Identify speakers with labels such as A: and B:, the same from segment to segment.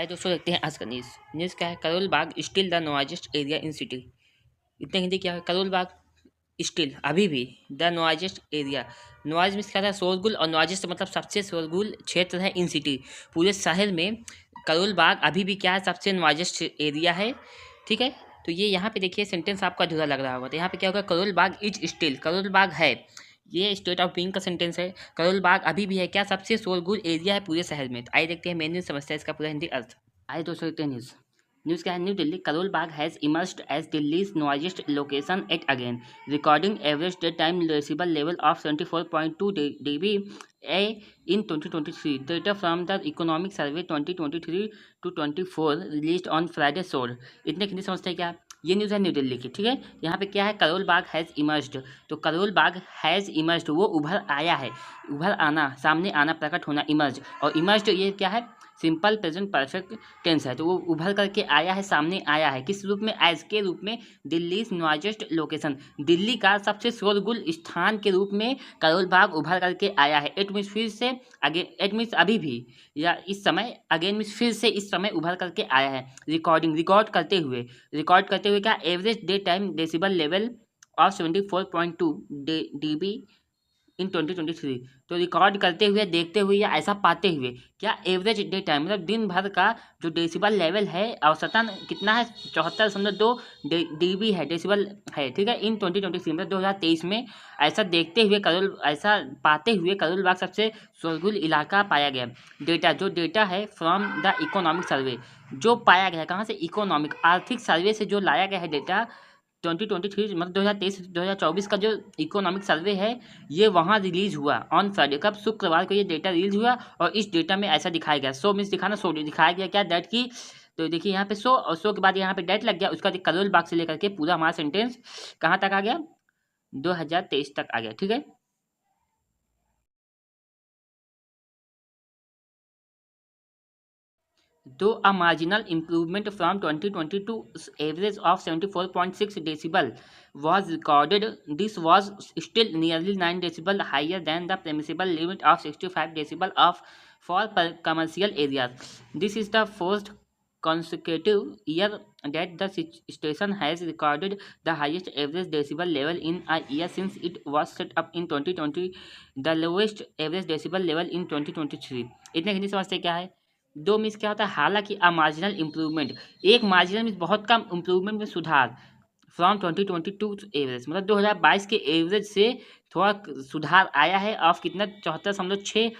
A: आए दोस्तों, देखते हैं आज का न्यूज़। न्यूज़ क्या है? Karol Bagh still the noisiest area in city. इतने हिंदी क्या है? करोल बाग स्टिल अभी भी the noisiest area. Noise means क्या था? शोरगुल, और नॉइजेस्ट मतलब सबसे शोरगुल क्षेत्र है इन सिटी, पूरे शहर में। करोल बाग अभी भी क्या है? सबसे नॉइजेस्ट एरिया है। ठीक है, तो ये यहाँ पे देखिए सेंटेंस आपका अधूरा लग रहा होगा, तो यहाँ पे क्या होगा? करोल बाग इज स्टिल, करोल बाग है, ये स्टेट ऑफ बीइंग का सेंटेंस है। करोल बाग अभी भी है क्या? सबसे शोरगुल एरिया है पूरे शहर में। तो आइए देखते हैं मेन न्यूज़, समस्या इसका पूरा हिंदी अर्थ। आइए दोस्तों देखते हैं न्यूज़। न्यूज़ क्या है? New Delhi Karol Bagh has emerged as Delhi's noisiest location at again, recording average day time decibel level of 74.2 dB in 2023. Data from the Economic Survey 2023 to 24 released on Friday showed। इतने हिंदी समझते हैं क्या? ये न्यूज़ है न्यू दिल्ली की। ठीक है, यहाँ पे क्या है? करोल बाग हैज़ इमर्ज्ड, तो करोल बाग हैज़ इमर्ज्ड वो उभर आया है, उभर आना, सामने आना, प्रकट होना, इमर्ज। और इमर्ज्ड ये क्या है? सिंपल प्रेजेंट परफेक्ट टेंस है, तो वो उभर करके आया है, सामने आया है। किस रूप में? एज के रूप में, दिल्ली नॉइजेस्ट लोकेशन, दिल्ली का सबसे शोरगुल स्थान के रूप में करोल बाग उभर करके आया है। इट मीन्स फिर से, अगेन, इट मीन्स अभी भी, या इस समय, अगेन मीन्स फिर से, इस समय उभर करके आया है। रिकॉर्डिंग, रिकॉर्ड करते हुए क्या? Average day time decibel level of 74.2 dB इन 2023। तो रिकॉर्ड करते हुए, देखते हुए, या ऐसा पाते हुए, क्या? एवरेज डे टाइम मतलब दिन भर का जो डेसिबल लेवल है, औसतन कितना है? 74.2 dB है, डेसिबल है। ठीक है, इन 2023 मतलब 2023 में ऐसा देखते हुए करोल, ऐसा पाते हुए करोल बाग सबसे शोरगुल इलाका पाया गया। डेटा, जो डेटा है फ्रॉम द इकोनॉमिक सर्वे, जो पाया गया है कहाँ से? इकोनॉमिक, आर्थिक सर्वे से जो लाया गया है डेटा 2023 मतलब 2023-2024 का जो इकोनॉमिक सर्वे है, ये वहाँ रिलीज हुआ ऑन फ्राइडे। कब? शुक्रवार को ये डेटा रिलीज हुआ, और इस डेटा में ऐसा दिखाया गया, सो मीन्स दिखाना, सो दिखाया गया क्या? डेट की। तो देखिए यहाँ पे सो, और सो के बाद यहाँ पे डेट लग गया, उसका करोल बाग से लेकर के पूरा हमारा सेंटेंस कहाँ तक आ गया? 2023 तक आ गया। ठीक है, though a marginal improvement from 2022's average of 74.6 decibel was recorded, this was still nearly 9 decibel higher than the permissible limit of 65 decibel for commercial areas. This is the first consecutive year that the station has recorded the highest average decibel level in a year since it was set up in 2020, the lowest average decibel level in 2023। इतने हिंदी समझते क्या है? दो means क्या होता है? हालांकि अ marginal improvement, एक मार्जिनल मीन्स बहुत कम, इम्प्रूवमेंट में सुधार, फ्रॉम 2022 एवरेज मतलब 2022 के एवरेज से थोड़ा सुधार आया है। ऑफ कितना? 74.6,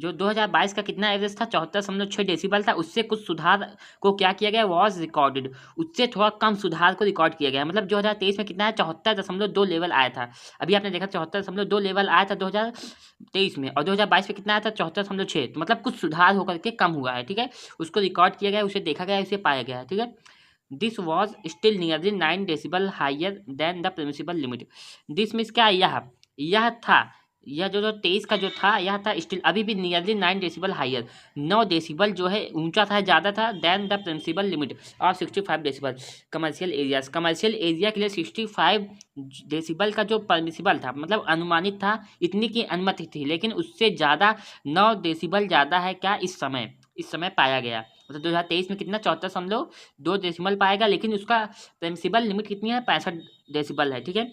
A: जो 2022 का कितना एवरेज था? 74.6 डेसिबल था, उससे कुछ सुधार को क्या किया गया? वॉज रिकॉर्डेड, उससे थोड़ा कम सुधार को रिकॉर्ड किया गया। मतलब 2023 में कितना है? 74.2 लेवल आया था। अभी आपने देखा 74.2 लेवल आया था 2023 में, और 2022 में कितना आया था? 74.6। तो मतलब कुछ सुधार होकर के कम हुआ है। ठीक है, उसको रिकॉर्ड किया गया, उसे देखा गया, उसे पाया गया है। ठीक है, this was still nearly 9 decibel higher than the permissible limit. This means क्या? यह था, यह जो 23 का जो था, यह था स्टिल अभी भी नियरली 9 डेसिबल हायर, 9 डेसिबल जो है ऊंचा था, ज़्यादा था, than the permissible limit of 65 decibel commercial areas. Commercial area के लिए 65 डेसिबल का जो परमिसिबल था, मतलब अनुमानित था, इतनी की अनुमति थी, लेकिन उससे ज़्यादा 9 डेसिबल ज़्यादा है क्या? इस समय पाया गया। मतलब 2023 में कितना? 74.2 डेसिबल पाएगा, लेकिन उसका परमिसिबल लिमिट कितनी है? 65 डेसिबल है। ठीक है,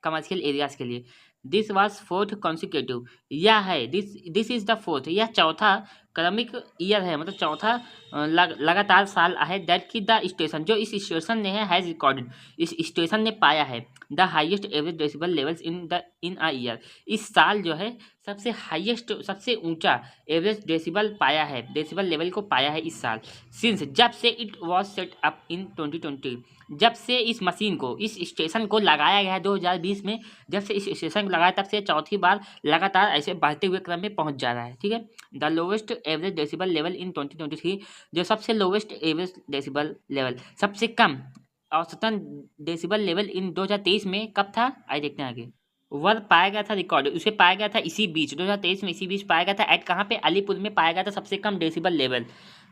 A: कमर्शियल एरियाज के लिए। दिस वॉज फोर्थ कॉन्सिक्यूटिव, यह है, दिस इज द फोर्थ, यह चौथा क्रमिक ईयर है, मतलब चौथा लगातार साल है, दैट की द स्टेशन, जो इस स्टेशन ने है, हैज रिकॉर्डेड, इस स्टेशन ने पाया है, the highest average decibel levels in a year, इस साल जो है सबसे हाईएस्ट, सबसे ऊंचा एवरेज डेसिबल पाया है, डेसिबल लेवल को पाया है इस साल। सिंस, जब से it was set up in 2020, जब से इस मशीन को, इस स्टेशन को लगाया गया है 2020 में, जब से इस स्टेशन को लगाया तब से चौथी बार लगातार ऐसे बढ़ते हुए क्रम में पहुंच जा रहा है। ठीक है, the lowest average decibel level in 2023, जो सबसे लोवेस्ट एवरेज डेसिबल लेवल, सबसे कम औसतन डेसिबल लेवल इन 2023 में कब था? आइए देखते हैं आगे। वर पाया गया था, रिकॉर्ड उसे पाया गया था इसी बीच, 2023 में इसी बीच पाया गया था। एट कहाँ पे? अलीपुर में पाया गया था सबसे कम decibel level.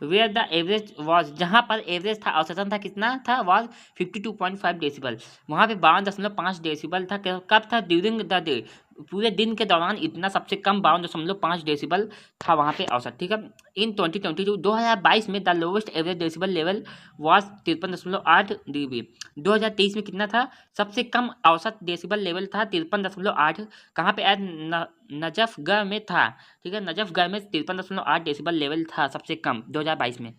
A: Where the average was, जहाँ पर एवरेज था, औसतन था, कितना था? वॉज 52.5 डेसिबल, वहाँ पे 52.5 डेसिबल था। कब था? ड्यूरिंग द डे, पूरे दिन के दौरान इतना सबसे कम 52.5 डेसिबल था वहाँ पे औसत, ठीक है। इन 2022 में the lowest average decibel level was 53.8 dB। 2023 में कितना था? सबसे कम औसत डेसिबल लेवल था 53.8। कहाँ पे? नजफगढ़ में था, ठीक है। नजफगढ़ में 53.8 डेसिबल लेवल था सबसे कम 2022 में।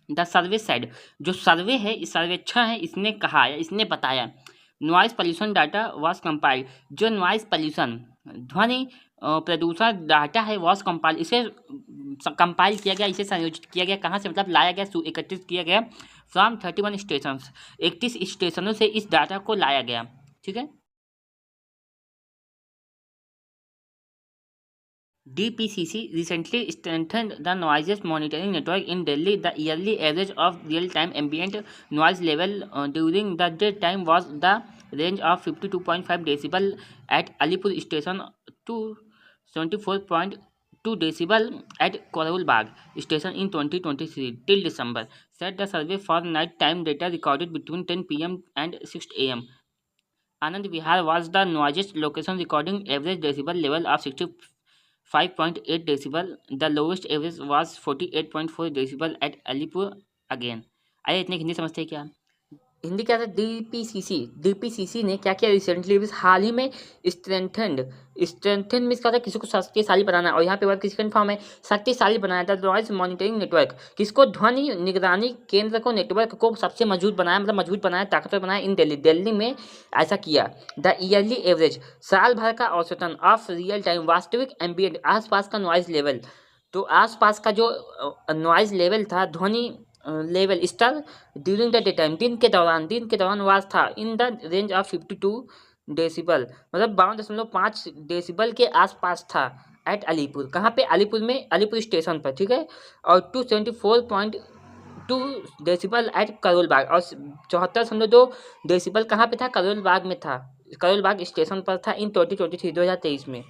A: द सर्वे साइड, जो सर्वे है, इस सर्वेक्षण है, इसने कहा या इसने बताया noise pollution data was compiled, जो नॉइस पॉल्यूशन ध्वनि प्रदूषण डाटा है वॉज कंपाइल, इसे कंपाइल किया गया, इसे संयोजित किया गया, कहाँ से? मतलब लाया गया, एकत्रित किया गया फ्रॉम 31 स्टेशन, 31 स्टेशनों से इस डाटा को लाया गया, ठीक है। DPCC recently strengthened the noise monitoring network in Delhi. The yearly average of real-time ambient noise level during the daytime was the range of 52.5 decibel at Alipur station to 74.2 decibel at Koraul Bagh station in 2023 till December, said the survey for night-time data recorded between 10 p.m. and 6 a.m. Anand Vihar was the noisiest location, recording average decibel level of 65.8 decibel. The lowest average was 48.4 decibel at Alipur again. अरे इतने हिंदी समझते हैं क्या? हिंदी क्या था? DPCC ने क्या किया रिसेंटली, हाल ही में स्ट्रेंथन मीन्स क्या था? किसी को शक्तिशाली बनाना, और यहाँ पे वर्ड किसका फॉर्म है? शक्तिशाली बनाया था। नॉइज मॉनिटरिंग नेटवर्क, किसको? ध्वनि निगरानी केंद्र को, नेटवर्क को सबसे मजबूत बनाया, मतलब मजबूत बनाया, ताकतवर बनाया इन दिल्ली में ऐसा किया। द ईयरली एवरेज, साल भर का औसतन ऑफ रियल टाइम, वास्तविक एम्बियंट, आसपास का नॉइज लेवल, तो आसपास का जो नॉइज लेवल था, ध्वनि level star during the day time, दिन के दौरान वाज था in the range of 52 decibel, मतलब 52.5 डेसिबल के आसपास था एट अलीपुर। कहाँ पे? अलीपुर में, अलीपुर स्टेशन पर, ठीक है। और 274.2 डेसिबल एट करोल बाग, और 74.2 डेसिबल कहाँ पे था? करोल बाग में था, करोल बाग स्टेशन पर था इन 2023 में।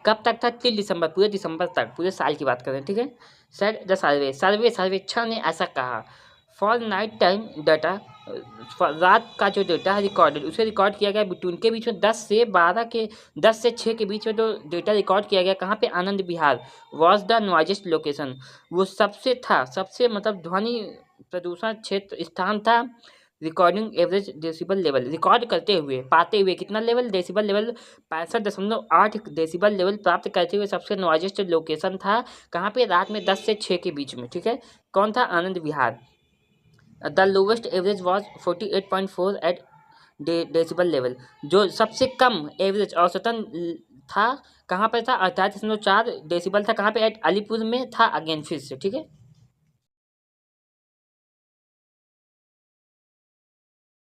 A: कब तक था? टिल दिसंबर, पूरे दिसंबर तक, पूरे साल की बात कर रहे हैं, ठीक है। सर द सर्वेक्षण ने ऐसा कहा फॉर नाइट टाइम डाटा, रात का जो डेटा है रिकॉर्डेड, उसे रिकॉर्ड किया गया बिटवीन के बीच में 10 से 6 के बीच में जो डेटा रिकॉर्ड किया गया, कहाँ पे? Anand Vihar was the नॉइजेस्ट location, वो सबसे मतलब ध्वनि प्रदूषण क्षेत्र स्थान था। Recording average decibel level, record करते हुए, पाते हुए, कितना level? Decibel level 65.8 decibel level प्राप्त करते हुए सबसे नॉइजेस्ट लोकेशन था। कहाँ पे? रात में 10 से 6 के बीच में, ठीक है। कौन था? Anand Vihar. The lowest average was 48.4 at decibel level, जो सबसे कम एवरेज औसतन था, कहाँ पर था? 48.4 डेसिबल था, कहाँ पे? एट अलीपुर में था अगेन, फिर से, ठीक है।